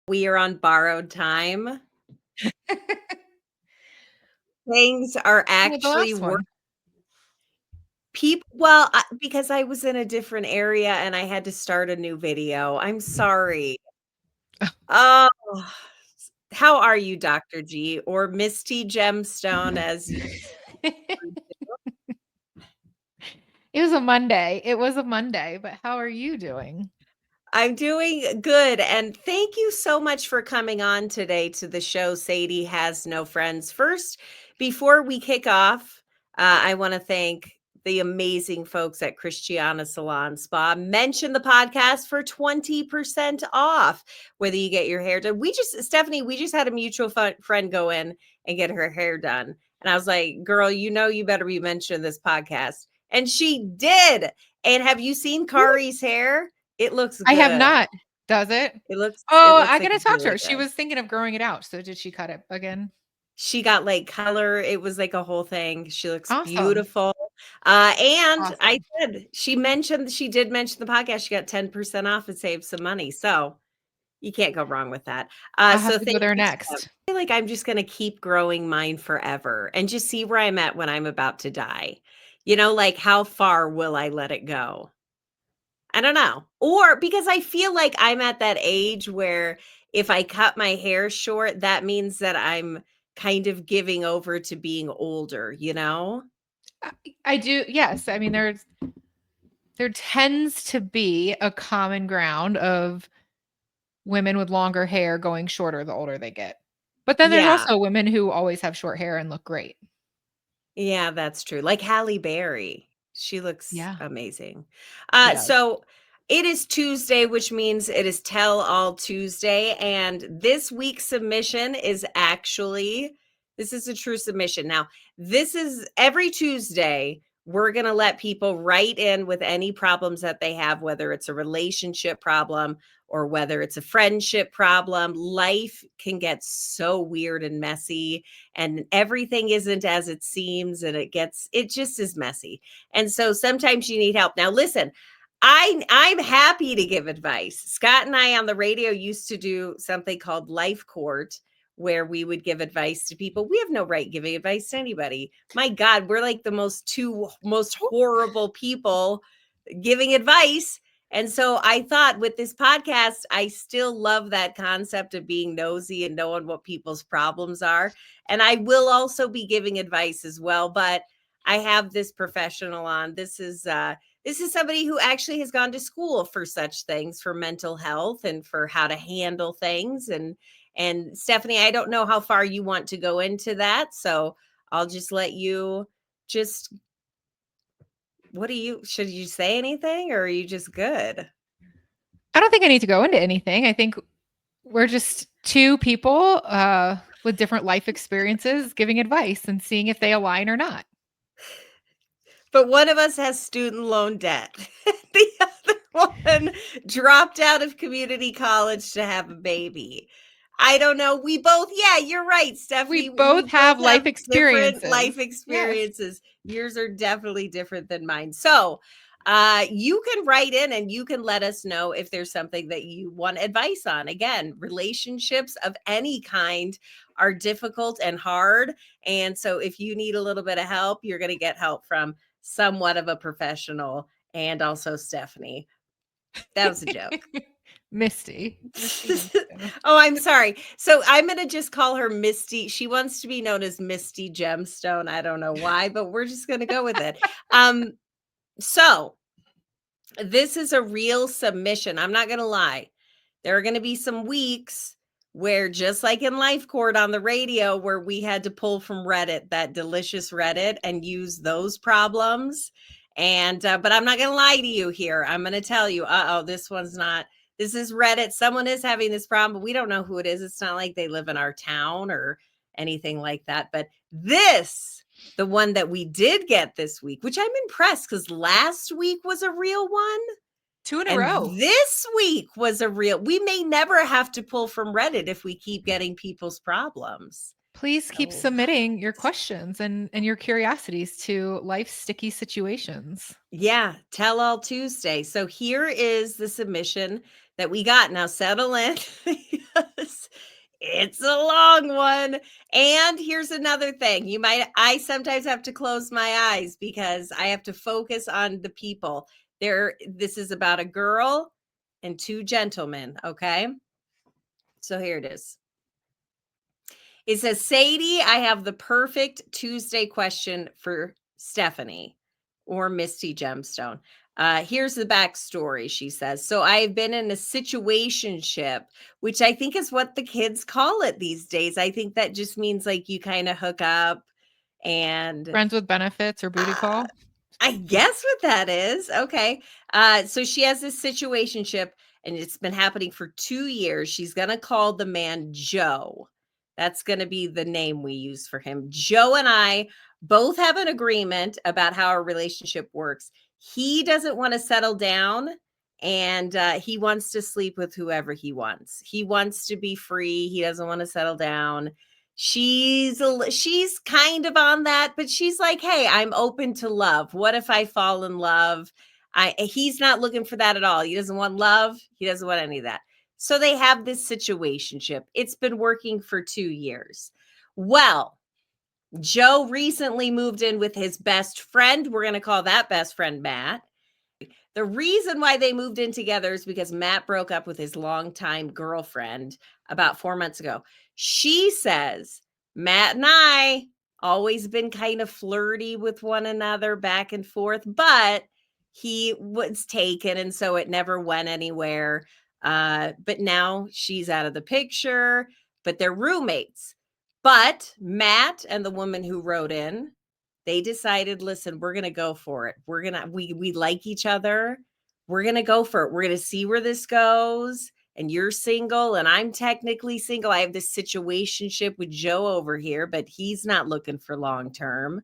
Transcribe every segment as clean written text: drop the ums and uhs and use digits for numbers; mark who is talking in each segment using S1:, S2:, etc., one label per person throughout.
S1: We are on borrowed time. Things are
S2: Well, the
S1: actually
S2: last one.
S1: because I was in a different area and I had to start a new video. I'm sorry. Oh, how are you, Dr. G, or Misty Gemstone as you
S2: It was a Monday. It was a Monday, but how are you doing?
S1: I'm doing good, and thank you so much for coming on today to the show, Sadie Has No Friends. First, before we kick off, I want to thank the amazing folks at Christiana Salon Spa. Mention the podcast for 20% off, whether you get your hair done. Stephanie, we just had a mutual friend go in and get her hair done. And I was like, girl, you better be mentioning this podcast. And she did. And have you seen Kari's hair? It looks
S2: I have
S1: good.
S2: not. Does it?
S1: It
S2: Oh,
S1: looks
S2: I
S1: like
S2: gotta
S1: it's
S2: talk to
S1: really
S2: her. She
S1: good.
S2: was thinking of growing it out. So did she cut it again?
S1: She got, like, color, it was like a whole thing. She looks
S2: Awesome.
S1: beautiful. And I
S2: Awesome.
S1: she did mention the podcast. She got 10% off and saved some money. So you can't go wrong with that.
S2: I'll have
S1: So
S2: to go
S1: thank
S2: there
S1: you, Steph.
S2: next.
S1: I feel like I'm just gonna keep growing mine forever and just see where I'm at when I'm about to die. Like, how far will I let it go? I don't know. Or because I feel like I'm at that age where if I cut my hair short, that means that I'm kind of giving over to being older, you know?
S2: I I do. Yes. I mean, there tends to be a common ground of women with longer hair going shorter the older they get. But then there's
S1: Yeah.
S2: also women who always have short hair and look great.
S1: Yeah, that's true. Like Halle Berry. She looks
S2: Yeah,
S1: amazing.
S2: she does.
S1: So it is Tuesday, which means it is Tell All Tuesday. And this week's submission is actually, this is a true submission. Now, this is every Tuesday. We're going to let people write in with any problems that they have, whether it's a relationship problem or whether it's a friendship problem. Life can get so weird and messy and everything isn't as it seems and it just is messy. And so sometimes you need help. Now listen, I'm happy to give advice. Scott and I on the radio used to do something called Life Court where we would give advice to people. We have no right giving advice to anybody. My God, we're like the most horrible people giving advice. And so I thought with this podcast, I still love that concept of being nosy and knowing what people's problems are. And I will also be giving advice as well, but I have this professional on. This is somebody who actually has gone to school for such things, for mental health and for how to handle things. And Stephanie, I don't know how far you want to go into that, so I'll just let you just should you say anything or are you just good?
S2: I don't think I need to go into anything. I think we're just two people with different life experiences giving advice and seeing if they align or not.
S1: But one of us has student loan debt. The other one dropped out of community college to have a baby. I don't know. Yeah, you're right,
S2: We
S1: Stephanie. We
S2: both
S1: both
S2: have
S1: have
S2: life
S1: different
S2: experiences.
S1: life
S2: Yes.
S1: experiences. Yours are definitely different than mine. So, you can write in and you can let us know if there's something that you want advice on. Again, relationships of any kind are difficult and hard. And so, if you need a little bit of help, you're going to get help from somewhat of a professional and also Stephanie. That was a joke.
S2: Misty. Misty Gemstone.
S1: Oh, I'm sorry. So I'm going to just call her Misty. She wants to be known as Misty Gemstone. I don't know why, but we're just going to go with it. So this is a real submission. I'm not going to lie. There are going to be some weeks where, just like in Life Court on the radio, where we had to pull from Reddit, that delicious Reddit, and use those problems. And, but I'm not going to lie to you here. I'm going to tell you, this one's not, this is Reddit. Someone is having this problem, but we don't know who it is. It's not like they live in our town or anything like that. But the one that we did get this week, which I'm impressed because last week was a real one.
S2: 2 in a
S1: And
S2: row.
S1: this week was we may never have to pull from Reddit if we keep getting people's problems.
S2: Please keep
S1: Oh,
S2: submitting your questions and your curiosities to life's sticky situations.
S1: yeah, Tell All Tuesday. So here is the submission that we got. Now settle in. It's a long one. And here's another thing. I sometimes have to close my eyes because I have to focus on the people. This is about a girl and two gentlemen, okay? So here it is. It says, Sadie, I have the perfect Tuesday question for Stephanie or Misty Gemstone. Here's the backstory, she says. So I've been in a situationship, which I think is what the kids call it these days. I think that just means like you kind of hook up and
S2: Friends with benefits or booty call.
S1: I guess what that is. Okay. So she has this situationship and it's been happening for 2 years. She's going to call the man Joe. That's going to be the name we use for him. Joe and I both have an agreement about how our relationship works. He doesn't want to settle down and he wants to sleep with whoever he wants. He wants to be free. He doesn't want to settle down. She's kind of on that, but she's like, "Hey, I'm open to love. What if I fall in love?" He's not looking for that at all. He doesn't want love. He doesn't want any of that. So they have this situationship. It's been working for 2 years. Well, Joe recently moved in with his best friend. We're going to call that best friend Matt. The reason why they moved in together is because Matt broke up with his longtime girlfriend about 4 months ago. She says, Matt and I always been kind of flirty with one another back and forth, but he was taken and so it never went anywhere. But now she's out of the picture, but they're roommates. But Matt and the woman who wrote in, they decided, listen, we're going to go for it. We like each other. We're going to go for it. We're going to see where this goes. And you're single and I'm technically single. I have this situationship with Joe over here, but he's not looking for long term.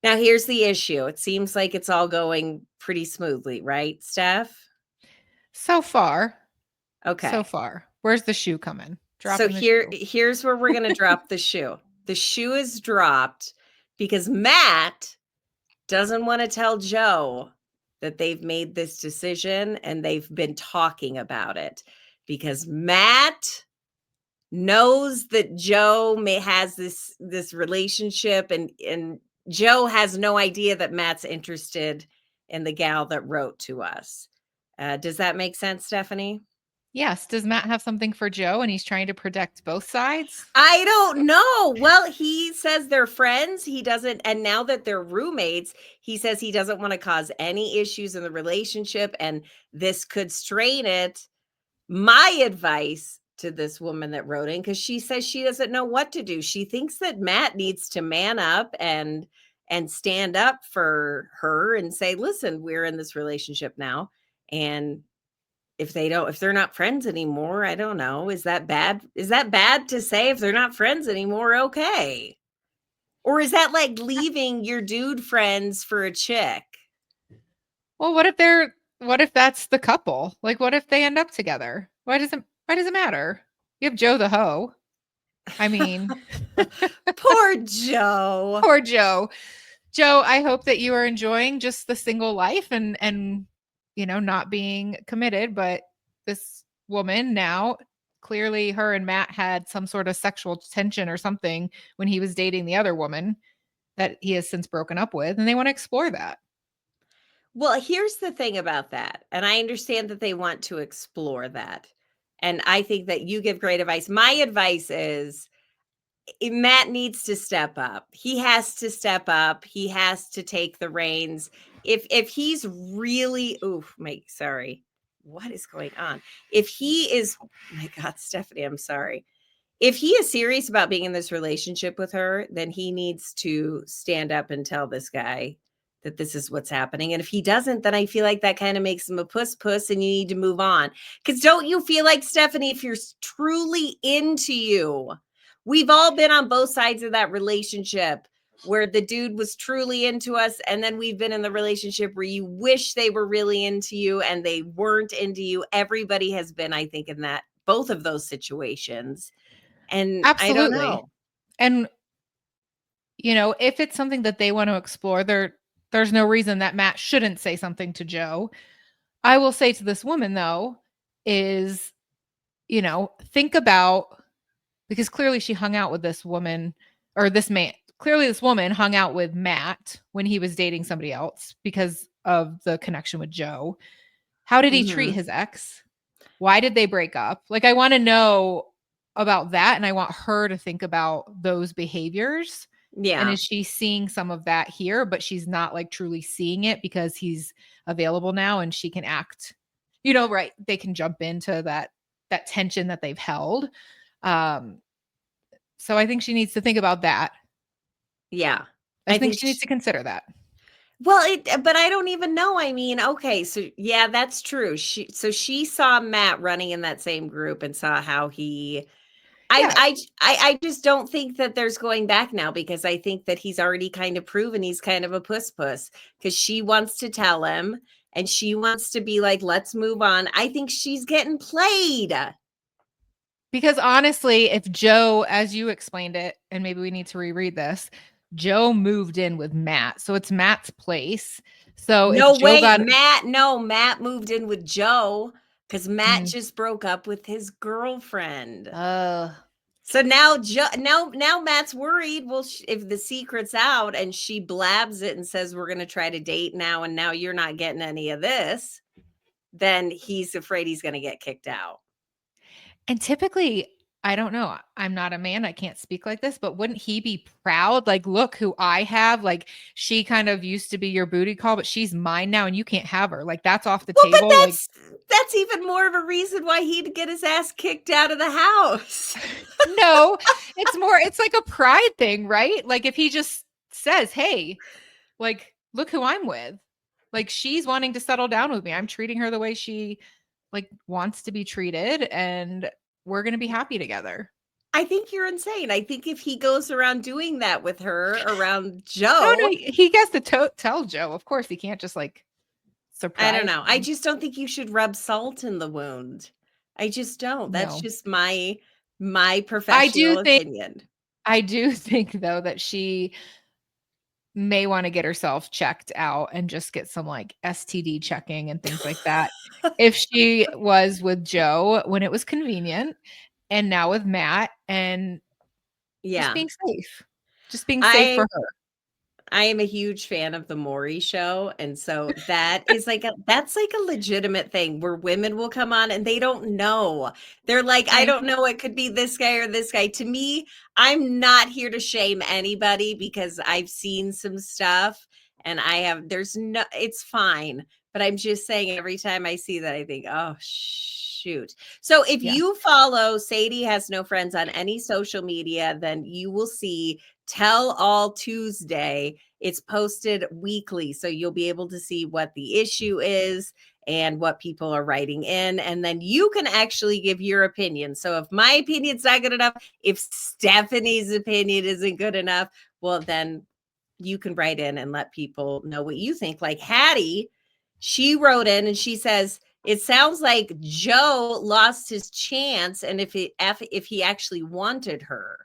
S1: Now, here's the issue. It seems like it's all going pretty smoothly, right, Steph?
S2: So far.
S1: Okay.
S2: So far. Where's the shoe coming?
S1: Here's where we're going to drop the shoe. The shoe is dropped because Matt doesn't want to tell Joe that they've made this decision and they've been talking about it because Matt knows that Joe has this relationship and Joe has no idea that Matt's interested in the gal that wrote to us. Does that make sense, Stephanie?
S2: Yes. Does Matt have something for Joe and he's trying to protect both sides?
S1: I don't know. Well, he says they're friends. He doesn't. And now that they're roommates, he says he doesn't want to cause any issues in the relationship and this could strain it. My advice to this woman that wrote in, because she says she doesn't know what to do. She thinks that Matt needs to man up and stand up for her and say, listen, we're in this relationship now. And if they're not friends anymore, I don't know. Is that bad? Is that bad to say if they're not friends anymore? Okay. Or is that like leaving your dude friends for a chick?
S2: Well, what if that's the couple? Like, what if they end up together? Why does it matter? You have Joe the hoe. I mean,
S1: Poor Joe.
S2: poor Joe. Joe, I hope that you are enjoying just the single life and not being committed, but this woman now, clearly her and Matt had some sort of sexual tension or something when he was dating the other woman that he has since broken up with, and they want to explore that.
S1: Well, here's the thing about that. And I understand that they want to explore that. And I think that you give great advice. My advice is Matt needs to step up. He has to step up. He has to take the reins. If he's really, sorry. What is going on? If he is, my God, Stephanie, I'm sorry. If he is serious about being in this relationship with her, then he needs to stand up and tell this guy that this is what's happening. And if he doesn't, then I feel like that kind of makes him a puss and you need to move on. Because don't you feel like, Stephanie, if you're truly into you, we've all been on both sides of that relationship where the dude was truly into us. And then we've been in the relationship where you wish they were really into you and they weren't into you. Everybody has been, I think, in both of those situations. And
S2: Absolutely.
S1: I don't know.
S2: And if it's something that they want to explore, there's no reason that Matt shouldn't say something to Joe. I will say to this woman though is, think about because clearly she hung out with this woman or this man. Clearly, this woman hung out with Matt when he was dating somebody else because of the connection with Joe. How did he treat
S1: Mhm.
S2: his ex? Why did they break up? Like, I want to know about that. And I want her to think about those behaviors. And
S1: Yeah.
S2: is she seeing some of that here, but she's not like truly seeing it because he's available now and she can act, right. They can jump into that tension that they've held. Um, so I think she needs to think about that.
S1: Yeah.
S2: I
S1: I
S2: think
S1: think
S2: she needs to consider that.
S1: well, but I don't even know. I mean, okay, so yeah, that's true. She saw Matt running in that same group and saw how he
S2: Yeah,
S1: I just don't think that there's going back now because I think that he's already kind of proven he's kind of a puss because she wants to tell him and she wants to be like, let's move on. I think she's getting played.
S2: because honestly, if Joe, as you explained it, and maybe we need to reread this, Joe moved in with Matt. So it's Matt's place. So if
S1: No,
S2: Joe
S1: wait,
S2: got
S1: Matt moved in with Joe because Matt
S2: mm,
S1: just broke up with his girlfriend.
S2: uh
S1: So now, now Matt's worried. Well, if the secret's out and she blabs it and says we're going to try to date now, and now you're not getting any of this, then he's afraid he's going to get kicked out.
S2: and typically, I don't know. I'm not a man. I can't speak like this, but wouldn't he be proud? Like, look who I have. Like, she kind of used to be your booty call, but she's mine now and you can't have her. Like, that's off the
S1: Well, but
S2: table. Like,
S1: that's even more of a reason why he'd get his ass kicked out of the house.
S2: no, it's like a pride thing, right? Like, if he just says, hey, like, look who I'm with. Like, she's wanting to settle down with me. I'm treating her the way she like wants to be treated, and we're gonna be happy together.
S1: I think you're insane. I think if he goes around doing that with her around
S2: Oh no,
S1: Joe,
S2: he gets to tell Joe. Of course, he can't just like
S1: I don't
S2: surprise
S1: know. I
S2: him.
S1: just don't think you should rub salt in the wound. I just don't. That's
S2: No.
S1: just my
S2: I do
S1: professional
S2: think
S1: opinion.
S2: I do think though that she may want to get herself checked out and just get some like STD checking and things like that. If she was with Joe when it was convenient and now with Matt and just
S1: Yeah.
S2: being safe. Just being safe for
S1: I
S2: her.
S1: I am a huge fan of the Maury show, and so that's like a legitimate thing where women will come on and they don't know. They're like, "I
S2: Right.
S1: don't know, it could be this guy or this guy." To me, I'm not here to shame anybody because I've seen some stuff and there's no it's fine, but I'm just saying every time I see that I think, "Oh, shoot." So if
S2: Yeah.
S1: you follow Sadie Has No Friends on any social media, then you will see Tell All Tuesday. It's posted weekly, so you'll be able to see what the issue is and what people are writing in. And then you can actually give your opinion. So if my opinion's not good enough, if Stephanie's opinion isn't good enough, well, then you can write in and let people know what you think. Like Hattie, she wrote in and she says, it sounds like Joe lost his chance. And if he actually wanted her,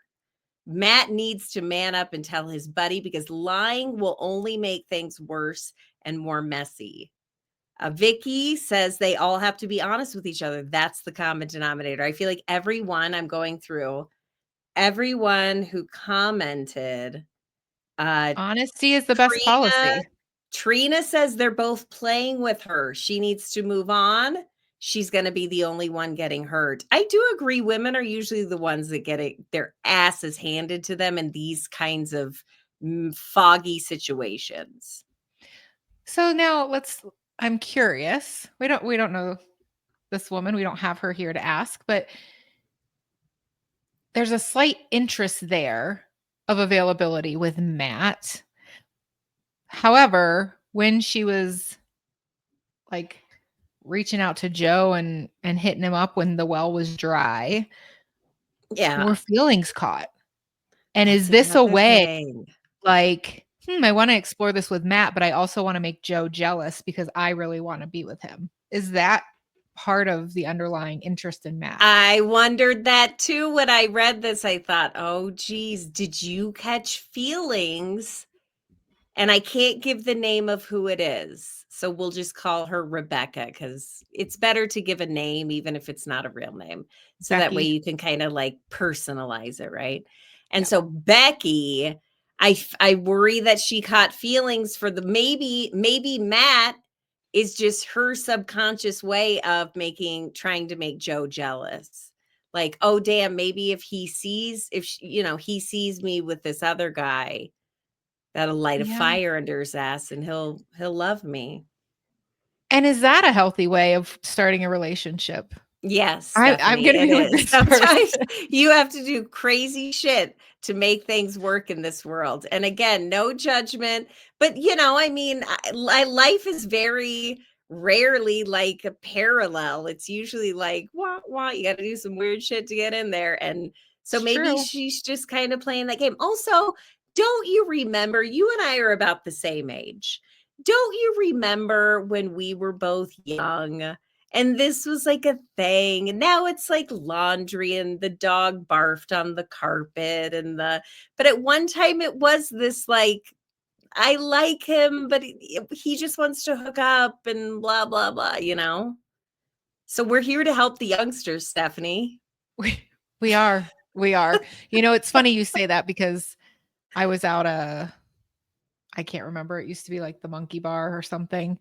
S1: Matt needs to man up and tell his buddy because lying will only make things worse and more messy. Vicky says they all have to be honest with each other. That's the common denominator. I feel like everyone I'm going through, everyone who commented, uh,
S2: Honesty is the best
S1: Trina,
S2: policy.
S1: Trina says they're both playing with her. She needs to move on. She's going to be the only one getting hurt. I do agree. Women are usually the ones that get their asses handed to them in these kinds of foggy situations.
S2: So now I'm curious. We don't know this woman. We don't have her here to ask, but there's a slight interest there of availability with Matt. However, when she was like reaching out to Joe and hitting him up when the well was dry, were
S1: Yeah,
S2: feelings caught? And
S1: that's
S2: is this a
S1: another
S2: way
S1: thing.
S2: like, I want to explore this with Matt, but I also want to make Joe jealous because I really want to be with him. Is that part of the underlying interest in Matt?
S1: I wondered that too when I read this. I thought, oh, geez, did you catch feelings and I can't give the name of who it is. So we'll just call her Rebecca because it's better to give a name, even if it's not a real name. So that way
S2: Becky.
S1: you can kind of like personalize it, right? And
S2: Yeah.
S1: so Becky, I worry that she caught feelings for the maybe Matt is just her subconscious way of trying to make Joe jealous. Like, oh damn, maybe if he sees he sees me with this other guy, that'll light a
S2: Yeah.
S1: fire under his ass and he'll love me.
S2: And is that a healthy way of starting a relationship?
S1: Yes,
S2: I'm
S1: Stephanie,
S2: gonna
S1: it
S2: be with
S1: is.
S2: this
S1: Sometimes
S2: person.
S1: you have to do crazy shit to make things work in this world. And again, no judgment, but I mean, life is very rarely like a parallel. It's usually like, wah, wah, you got to do some weird shit to get in there. And so
S2: It's
S1: maybe
S2: true.
S1: she's just kind of playing that game. Also, don't you remember, you and I are about the same age. Don't you remember when we were both young? And this was like a thing. And now it's like laundry and the dog barfed on the carpet but at one time it was this like, I like him, but he just wants to hook up and blah, blah, blah. So we're here to help the youngsters, Stephanie.
S2: We are. We are. It's funny you say that because I was out I can't remember. It used to be like the Monkey Bar or something.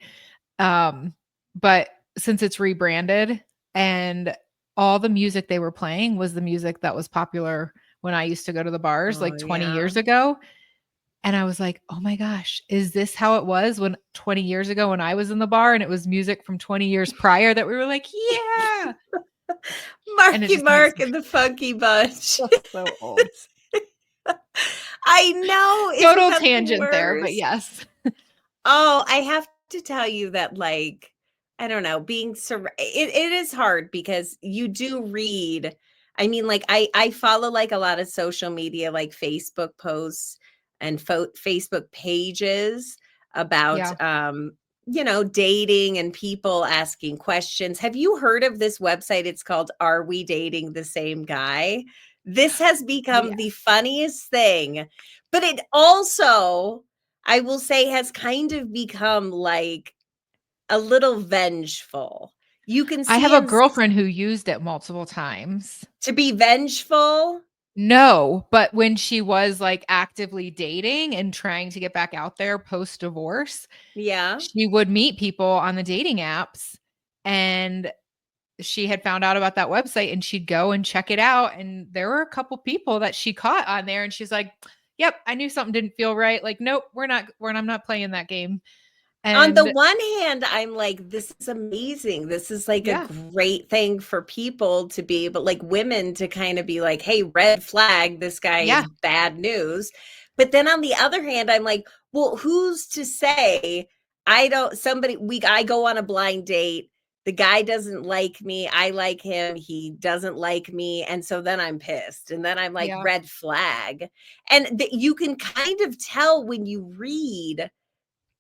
S2: But since it's rebranded and all the music they were playing was the music that was popular when I used to go to the bars
S1: Oh,
S2: like 20
S1: yeah.
S2: years ago. And I was like, "Oh my gosh, is this how it was when 20 years ago when I was in the bar and it was music from 20 years prior that we were like, yeah." And it
S1: Marky
S2: just makes
S1: Mark and the Funky Bunch.
S2: me so old.
S1: I know. Isn't
S2: Total
S1: that the
S2: tangent there, but
S1: worst?
S2: yes.
S1: Oh, I have to tell you that, like, I don't know, it is hard because you do read. I mean, like, I follow like a lot of social media, like Facebook posts and Facebook pages about
S2: Yeah.
S1: dating and people asking questions. Have you heard of this website? It's called Are We Dating the Same Guy? This has become the
S2: Yes.
S1: funniest thing, but it also, I will say, has kind of become like a little vengeful. You can
S2: I have
S1: see
S2: a
S1: in
S2: girlfriend who used it multiple times.
S1: to be vengeful.
S2: No, but when she was, like, actively dating and trying to get back out there post-divorce,
S1: Yeah.
S2: she would meet people on the dating apps, and she had found out about that website, and she'd go and check it out, and there were a couple people that she caught on there, and she's like, "Yep, I knew something didn't feel right, like, nope, I'm not playing that game."
S1: On the
S2: And
S1: one hand, I'm like, this is amazing. This is like a
S2: yeah,
S1: great thing for people to be able, like women to kind of be like, hey, red flag, this guy is
S2: yeah,
S1: bad news. But then on the other hand, I'm like, well, who's to say I go on a blind date. The guy doesn't like me. I like him. He doesn't like me. And so then I'm pissed. And then I'm like,
S2: yeah.
S1: red flag. And you can kind of tell when you read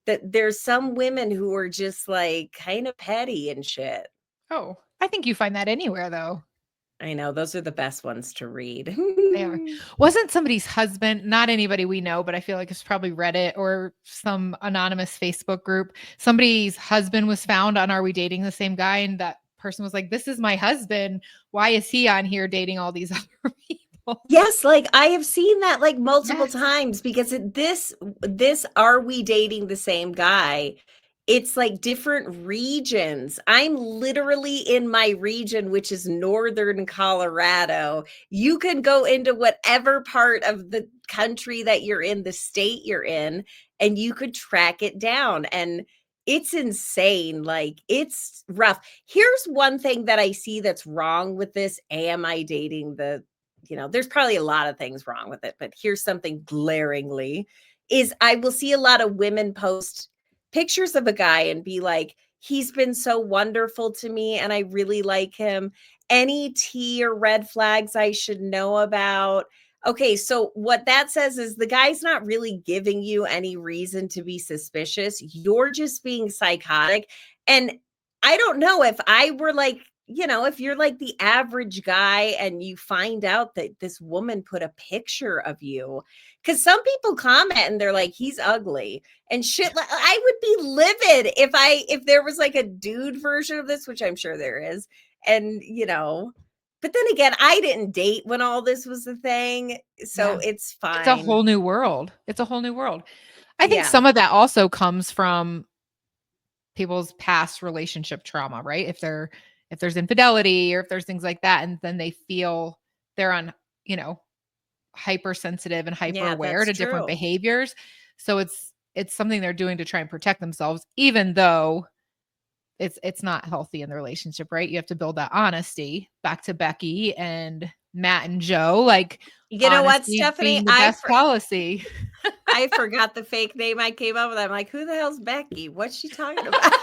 S1: that there's some women who are just, like, kinda petty and shit.
S2: Oh, I think you find that anywhere, though.
S1: I know, those are the best ones to read.
S2: They are. Wasn't somebody's husband, not anybody we know, but I feel like it's probably Reddit or some anonymous Facebook group. Somebody's husband was found on Are We Dating the Same Guy? And that person was like, "This is my husband. Why is he on here dating all these other people?"
S1: Yes, like, I have seen that, like, multiple
S2: Yes.
S1: times because this Are We Dating the Same Guy? It's, like, different regions. I'm literally in my region, which is Northern Colorado. You can go into whatever part of the country that you're in, the state you're in, and you could track it down, and it's insane, like, it's rough. Here's one thing that I see that's wrong with this, am I dating there's probably a lot of things wrong with it, but here's something glaringly is I will see a lot of women post pictures of a guy and be like, he's been so wonderful to me and I really like him. Any tea or red flags I should know about? Okay, so what that says is the guy's not really giving you any reason to be suspicious. You're just being psychotic. And I don't know if I were like you know, if you're like the average guy and you find out that this woman put a picture of you, because some people comment and they're like, he's ugly and shit. I would be livid if there was like a dude version of this, which I'm sure there is. And, you know, but then again, I didn't date when all this was a thing. So
S2: Yeah.
S1: it's
S2: It's a
S1: fine.
S2: whole new world. It's a whole new world. I think
S1: Yeah.
S2: some of that also comes from people's past relationship trauma, right? If there's infidelity or if there's things like that, and then they feel they're on, you know, hypersensitive and hyper
S1: Yeah,
S2: aware
S1: that's
S2: to different
S1: true.
S2: behaviors. So it's something they're doing to try and protect themselves, even though it's not healthy in the relationship, right? You have to build that honesty. Back to Becky and Matt and Joe, like
S1: You know what,
S2: honesty
S1: Stephanie?
S2: being the best policy.
S1: I forgot the fake name I came up with. I'm like, who the hell's Becky? What's she talking about?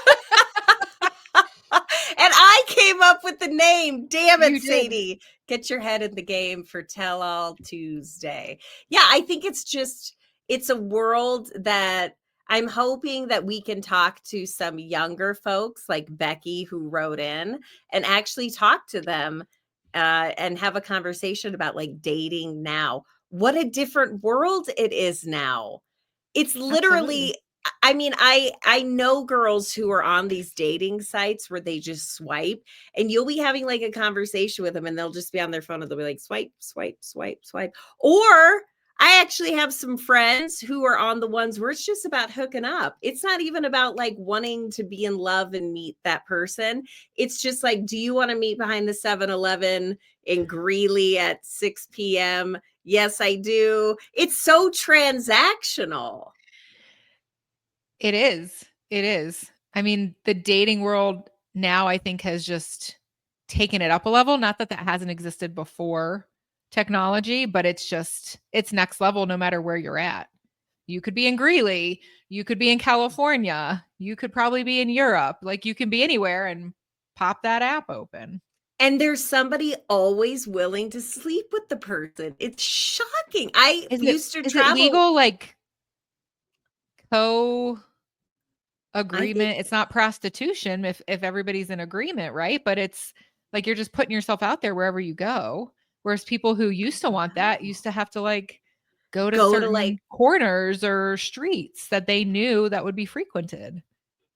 S1: And I came up with the name. Damn it,
S2: You did.
S1: Sadie. Get your head in the game for Tell All Tuesday. Yeah, I think it's a world that I'm hoping that we can talk to some younger folks like Becky who wrote in and actually talk to them and have a conversation about like dating now. What a different world it is now. It's
S2: Absolutely.
S1: literally, I mean, I know girls who are on these dating sites where they just swipe, and you'll be having like a conversation with them and they'll just be on their phone and they'll be like swipe, swipe, swipe, swipe. Or I actually have some friends who are on the ones where it's just about hooking up. It's not even about like wanting to be in love and meet that person. It's just like, do you want to meet behind the 7-Eleven in Greeley at 6 p.m.? Yes, I do. It's so transactional.
S2: It is. It is. I mean, the dating world now, I think, has just taken it up a level. Not that that hasn't existed before technology, but it's next level no matter where you're at. You could be in Greeley, you could be in California, you could probably be in Europe. Like you can be anywhere and pop that app open.
S1: And there's somebody always willing to sleep with the person. It's shocking. I
S2: Is it
S1: used to
S2: is it
S1: travel.
S2: legal like co
S1: I think
S2: agreement? It's not prostitution if everybody's in agreement, right? But it's like you're just putting yourself out there wherever you go. Whereas people who used to want that used to have to like go to
S1: go to like,
S2: certain corners or streets that they knew that would be frequented.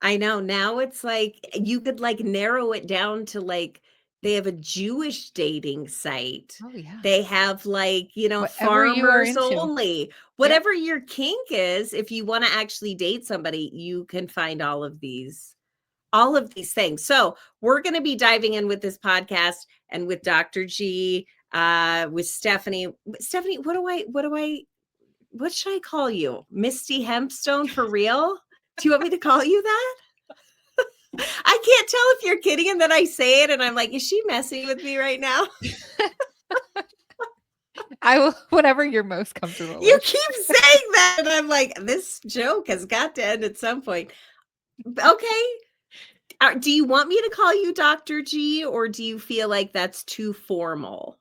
S1: I know now it's like you could like narrow it down to like they have a Jewish dating site.
S2: Oh yeah.
S1: They have like, you know,
S2: Whatever you are
S1: farmers
S2: into.
S1: only.
S2: Yep.
S1: Whatever your kink is, if you want to actually date somebody, you can find all of these things. So we're going to be diving in with this podcast and with Dr. G, with Stephanie. Stephanie, what should I call you? Misty Hempstone for real? Do you want me to call you that? I can't tell if you're kidding and then I say it and I'm like, is she messing with me right now?
S2: I will whatever you're most comfortable
S1: You
S2: with.
S1: keep saying that and I'm like, this joke has got to end at some point. Okay. Do you want me to call you Dr. G or do you feel like that's too formal?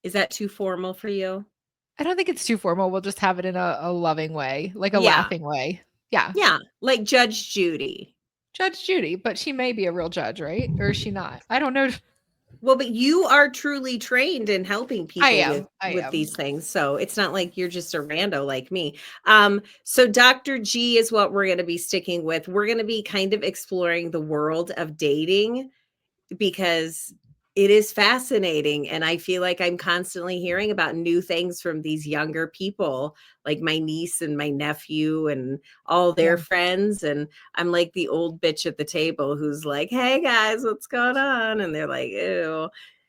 S1: Is that too formal for you?
S2: I don't think it's too formal. We'll just have it in a loving way, like a
S1: Yeah.
S2: laughing way. Yeah.
S1: Yeah. Like Judge Judy.
S2: Judge Judy, but she may be a real judge, right? Or is she not? I don't know.
S1: Well, but you are truly trained in helping
S2: I
S1: people
S2: am. I
S1: with
S2: am.
S1: these things. So it's not like you're just a rando like me. So Dr. G is what we're going to be sticking with. We're going to be kind of exploring the world of dating because it is fascinating and I feel like I'm constantly hearing about new things from these younger people like my niece and my nephew and all
S2: Yeah.
S1: their friends and I'm like the old bitch at the table who's like, hey guys, what's going on, and they're like, ew,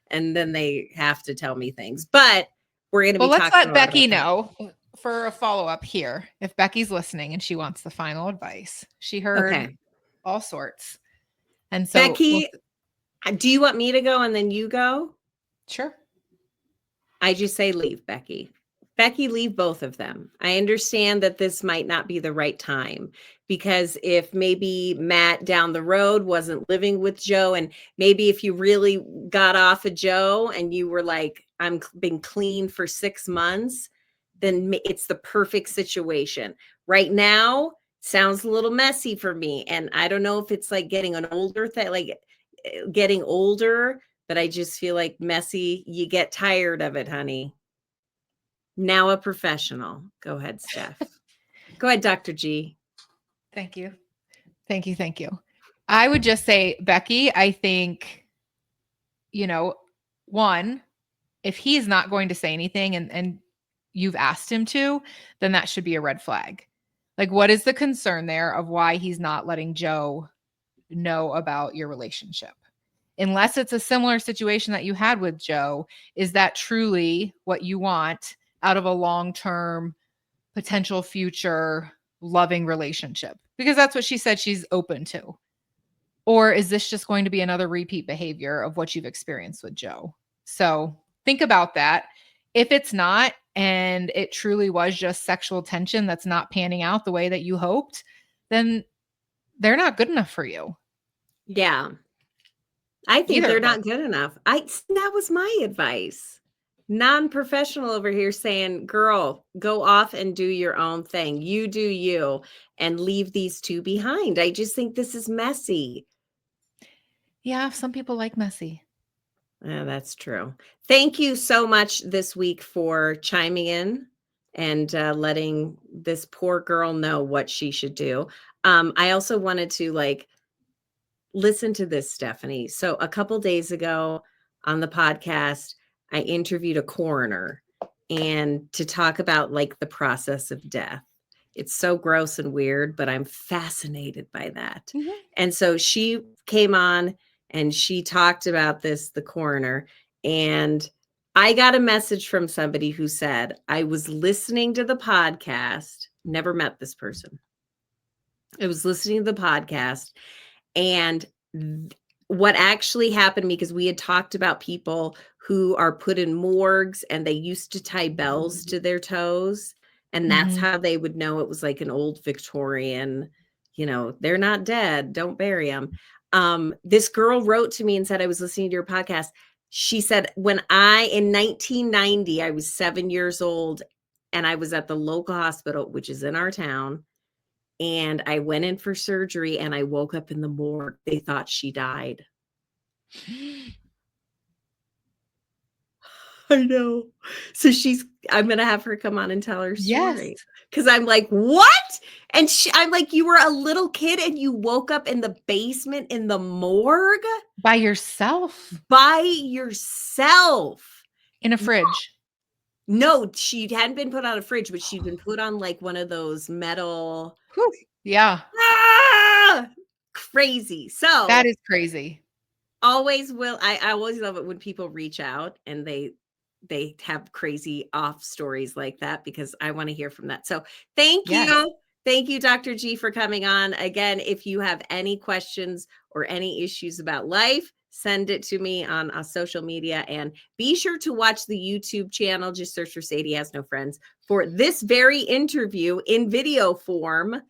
S1: and then they have to tell me things, but we're going to
S2: Well,
S1: be
S2: let's
S1: talking
S2: let
S1: a lot
S2: Becky
S1: about that.
S2: know for a follow-up here. If Becky's listening and she wants the final advice. She heard
S1: Okay,
S2: all sorts. And so
S1: Becky, do you want me to go and then you go?
S2: sure.
S1: I just say leave, Becky. Becky, leave both of them. I understand that this might not be the right time because if maybe Matt down the road wasn't living with Joe, and maybe if you really got off of Joe and you were like, I'm been clean for 6 months, then it's the perfect situation. Right now, sounds a little messy for me. And I don't know if it's like getting an older thing. Like getting older, but I just feel like messy, you get tired of it, honey. Now a professional. Go ahead, Steph. Go ahead, Dr. G.
S2: Thank you. Thank you. Thank you. I would just say, Becky, I think, one, if he's not going to say anything and you've asked him to, then that should be a red flag. Like, what is the concern there of why he's not letting Joe know about your relationship? Unless it's a similar situation that you had with Joe, is that truly what you want out of a long-term potential future loving relationship? Because that's what she said she's open to. Or is this just going to be another repeat behavior of what you've experienced with Joe? So think about that. If it's not, and it truly was just sexual tension that's not panning out the way that you hoped, then they're not good enough for you.
S1: Yeah. I think
S2: Either
S1: they're
S2: of them.
S1: not good enough. That was my advice. Non-professional over here saying, girl, go off and do your own thing. You do you and leave these two behind. I just think this is messy.
S2: Yeah, some people like messy.
S1: Yeah, that's true. Thank you so much this week for chiming in and letting this poor girl know what she should do. I also wanted to listen to this, Stephanie. So a couple days ago on the podcast, I interviewed a coroner and to talk about the process of death. It's so gross and weird, but I'm fascinated by that.
S2: Mhm.
S1: And so she came on and she talked about this, the coroner, and I got a message from somebody who said, I was listening to the podcast, never met this person. I was listening to the podcast, and what actually happened, because we had talked about people who are put in morgues and they used to tie bells to their toes. And that's
S2: Mhm.
S1: how they would know it was like an old Victorian, they're not dead. Don't bury them. This girl wrote to me and said, I was listening to your podcast. She said, in 1990, I was 7 years old and I was at the local hospital, which is in our town. And I went in for surgery and I woke up in the morgue. They thought she died. I know. So I'm going to have her come on and tell her
S2: Yes.
S1: story. Because I'm like, what? And I'm like, you were a little kid and you woke up in the basement in the morgue?
S2: By yourself?
S1: By yourself.
S2: In a fridge?
S1: No, she hadn't been put on a fridge, but she'd been put on one of those metal.
S2: Whew. Yeah.
S1: Crazy. So
S2: that is crazy.
S1: I always love it when people reach out and they have crazy off stories like that, because I want to hear from that. So thank you. Thank you, Dr. G, for coming on. Again, if you have any questions or any issues about life, send it to me on social media, and be sure to watch the YouTube channel. Just search for Sadie Has No Friends for this very interview in video form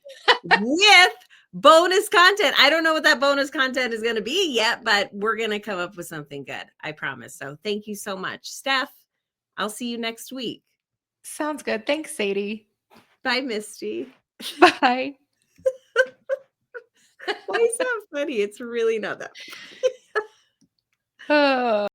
S1: with bonus content. I don't know what that bonus content is going to be yet, but we're going to come up with something good. I promise. So thank you so much, Steph. I'll see you next week.
S2: Sounds good. Thanks, Sadie.
S1: Bye, Misty.
S2: Bye.
S1: Why is that funny? It's really not that funny.
S2: Oh.